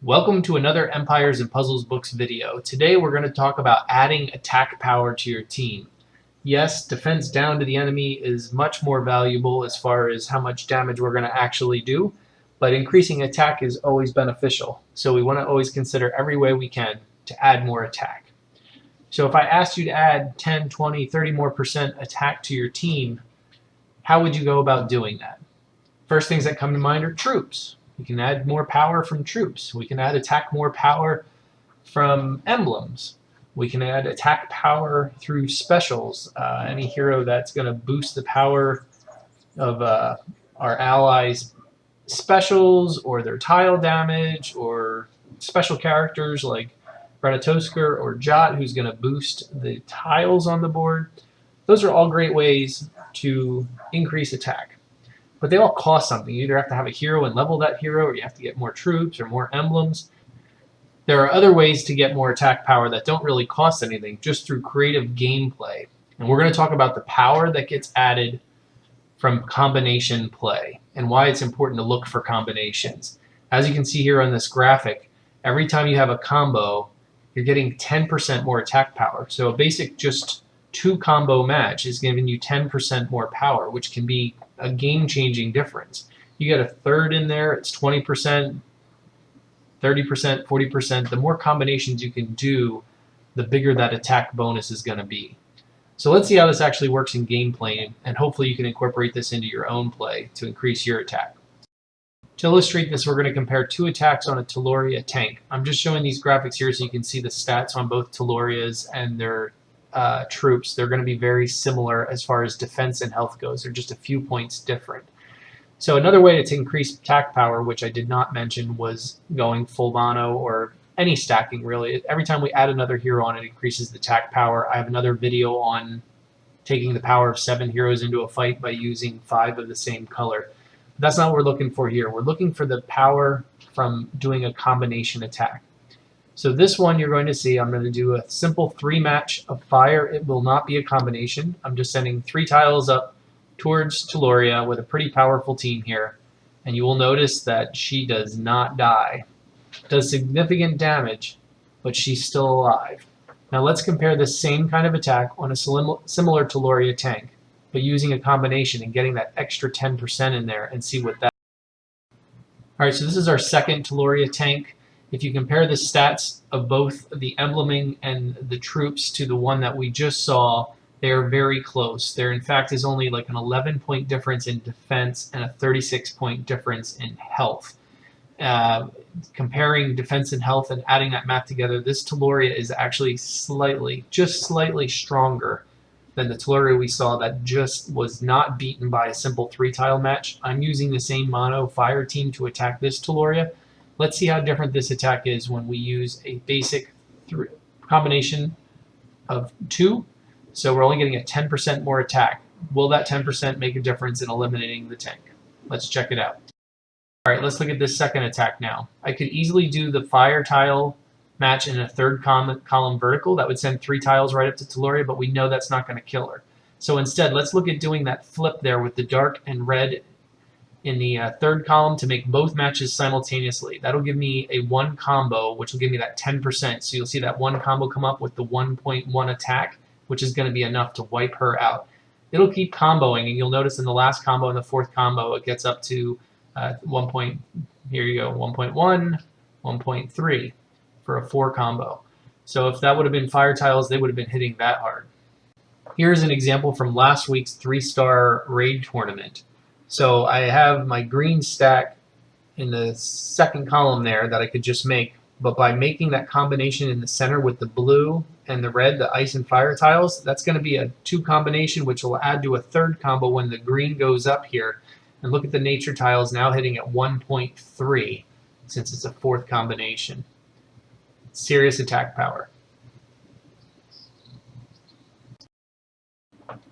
Welcome to another Empires and Puzzles Books video. Today we're going to talk about adding attack power to your team. Yes, defense down to the enemy is much more valuable as far as how much damage we're going to actually do, but increasing attack is always beneficial. So we want to always consider every way we can to add more attack. So if I asked you to add 10, 20, 30 more percent attack to your team, how would you go about doing that? First things that come to mind are troops. We can add more power from troops. We can add attack more power from emblems. We can add attack power through specials. Any hero that's going to boost the power of our allies' specials or their tile damage, or special characters like Bratatosker or Jot, who's going to boost the tiles on the board. Those are all great ways to increase attack. But they all cost something. You either have to have a hero and level that hero, or you have to get more troops or more emblems. There are other ways to get more attack power that don't really cost anything, just through creative gameplay. And we're going to talk about the power that gets added from combination play and why it's important to look for combinations. As you can see here on this graphic, every time you have a combo, you're getting 10% more attack power. So a basic just 2 combo match is giving you 10% more power, which can be a game-changing difference. You get a third in there, it's 20%, 30%, 40%. The more combinations you can do, the bigger that attack bonus is going to be. So let's see how this actually works in gameplay, and hopefully you can incorporate this into your own play to increase your attack. To illustrate this, we're going to compare 2 attacks on a Telluria tank. I'm just showing these graphics here so you can see the stats on both Tellurias and their troops. They're going to be very similar as far as defense and health goes. They're just a few points different. So another way to increase attack power, which I did not mention, was going full mono or any stacking really. Every time we add another hero on, it increases the attack power. I have another video on taking the power of 7 heroes into a fight by using 5 of the same color. But that's not what we're looking for here. We're looking for the power from doing a combination attack. So this one you're going to see, I'm going to do a simple 3 match of fire. It will not be a combination. I'm just sending 3 tiles up towards Telluria with a pretty powerful team here. And you will notice that she does not die. Does significant damage, but she's still alive. Now let's compare this same kind of attack on a similar Telluria tank, but using a combination and getting that extra 10% in there and see what that. Alright, so this is our second Telluria tank. If you compare the stats of both the embleming and the troops to the one that we just saw, they're very close. There, in fact, is only like an 11-point difference in defense and a 36-point difference in health. Comparing defense and health and adding that math together, this Telluria is actually just slightly stronger than the Telluria we saw that just was not beaten by a simple 3-tile match. I'm using the same mono fire team to attack this Telluria. Let's see how different this attack is when we use a basic combination of 2. So we're only getting a 10% more attack. Will that 10% make a difference in eliminating the tank? Let's check it out. Alright, let's look at this second attack now. I could easily do the fire tile match in a 3rd column vertical. That would send 3 tiles right up to Telluria, but we know that's not going to kill her. So instead, let's look at doing that flip there with the dark and red in the 3rd column to make both matches simultaneously. That'll give me a 1 combo, which will give me that 10%. So you'll see that 1 combo come up with the 1.1 attack, which is going to be enough to wipe her out. It'll keep comboing, and you'll notice in the last combo and the 4th combo, it gets up to 1. Here you go, 1.1, 1.3 for a 4 combo. So if that would have been fire tiles, they would have been hitting that hard. Here's an example from last week's 3-star raid tournament. So I have my green stack in the 2nd column there that I could just make, but by making that combination in the center with the blue and the red, the ice and fire tiles, that's going to be a 2 combination, which will add to a 3rd combo when the green goes up here. And look at the nature tiles now hitting at 1.3 since it's a 4th combination. Serious attack power.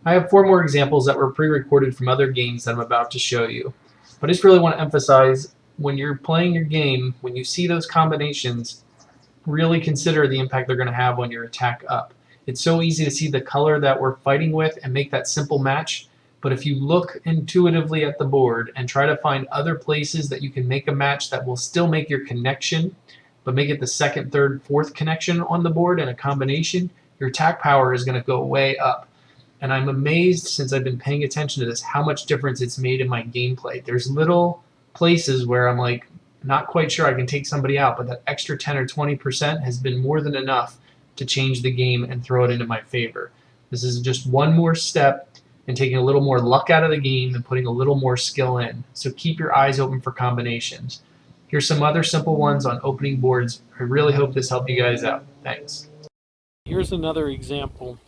I have 4 more examples that were pre-recorded from other games that I'm about to show you. But I just really want to emphasize, when you're playing your game, when you see those combinations, really consider the impact they're going to have on your attack up. It's so easy to see the color that we're fighting with and make that simple match, But if you look intuitively at the board and try to find other places that you can make a match that will still make your connection, but make it the second, third, fourth connection on the board in a combination, your attack power is going to go way up. And I'm amazed, since I've been paying attention to this, how much difference it's made in my gameplay. There's little places where I'm like, not quite sure I can take somebody out, but that extra 10 or 20% has been more than enough to change the game and throw it into my favor. This is just one more step in taking a little more luck out of the game and putting a little more skill in. So keep your eyes open for combinations. Here's some other simple ones on opening boards. I really hope this helped you guys out. Thanks. Here's another example.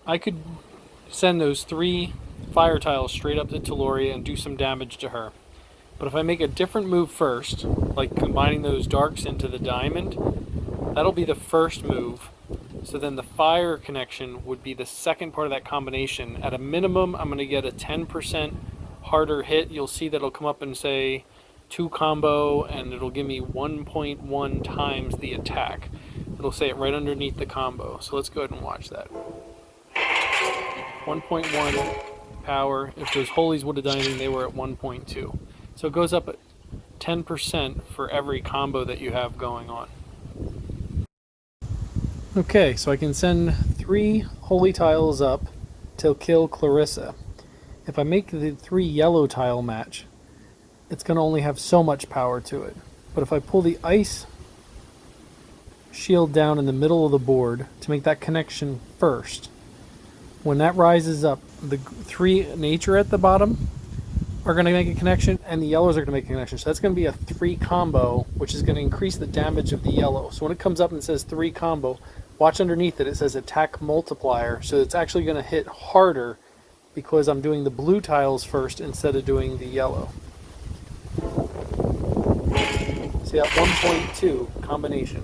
I could send those 3 fire tiles straight up to Telluria and do some damage to her. But if I make a different move first, like combining those darks into the diamond, that'll be the first move. So then the fire connection would be the second part of that combination. At a minimum, I'm going to get a 10% harder hit. You'll see that it'll come up and say 2 combo, and it'll give me 1.1 times the attack. It'll say it right underneath the combo. So let's go ahead and watch that. 1.1 power. If those holies would have done anything, they were at 1.2. So it goes up at 10% for every combo that you have going on. Okay, so I can send 3 holy tiles up to kill Clarissa. If I make the 3 yellow tile match, it's going to only have so much power to it. But if I pull the ice shield down in the middle of the board to make that connection first, when that rises up, the 3 nature at the bottom are going to make a connection, and the yellows are going to make a connection. So that's going to be a 3 combo, which is going to increase the damage of the yellow. So when it comes up and says 3 combo, watch underneath it, it says attack multiplier. So it's actually going to hit harder because I'm doing the blue tiles first instead of doing the yellow. See that 1.2 combination.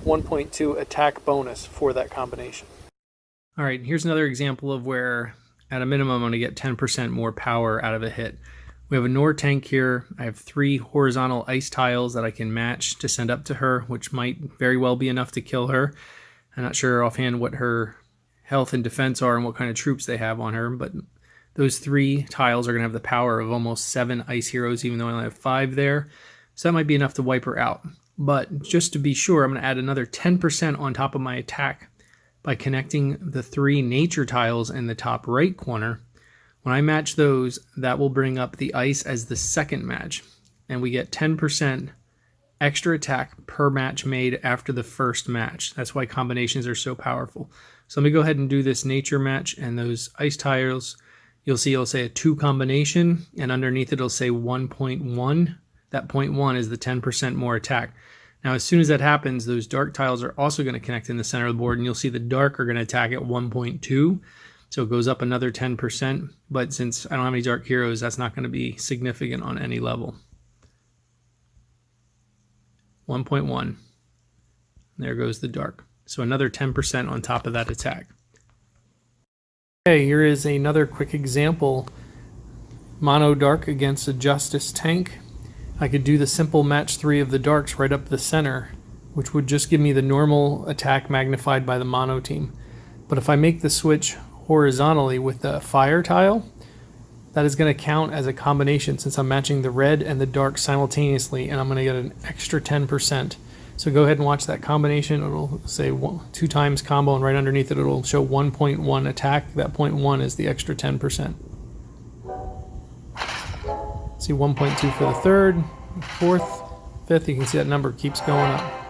1.2 attack bonus for that combination. All right, here's another example of where at a minimum I'm going to get 10% more power out of a hit. We have a Nor tank here. I have 3 horizontal ice tiles that I can match to send up to her, which might very well be enough to kill her. I'm not sure offhand what her health and defense are and what kind of troops they have on her, but those 3 tiles are going to have the power of almost 7 ice heroes, even though I only have 5 there. So that might be enough to wipe her out. But just to be sure, I'm going to add another 10% on top of my attack by connecting the 3 nature tiles in the top right corner. When I match those, that will bring up the ice as the second match, and we get 10% extra attack per match made after the first match. That's why combinations are so powerful. So let me go ahead and do this nature match, and those ice tiles, you'll see it'll say a 2 combination, and underneath it'll say 1.1. That 0.1 is the 10% more attack. Now, as soon as that happens, those dark tiles are also going to connect in the center of the board, and you'll see the dark are going to attack at 1.2. So it goes up another 10%. But since I don't have any dark heroes, that's not going to be significant on any level. 1.1. There goes the dark. So another 10% on top of that attack. Okay, here is another quick example. Mono dark against a justice tank. I could do the simple match 3 of the darks right up the center, which would just give me the normal attack magnified by the mono team. But if I make the switch horizontally with the fire tile, that is going to count as a combination since I'm matching the red and the dark simultaneously, and I'm going to get an extra 10%. So go ahead and watch that combination. It'll say 2 times combo, and right underneath it it'll show 1.1 attack. That 0.1 is the extra 10%. See 1.2 for the third, fourth, fifth. You can see that number keeps going up.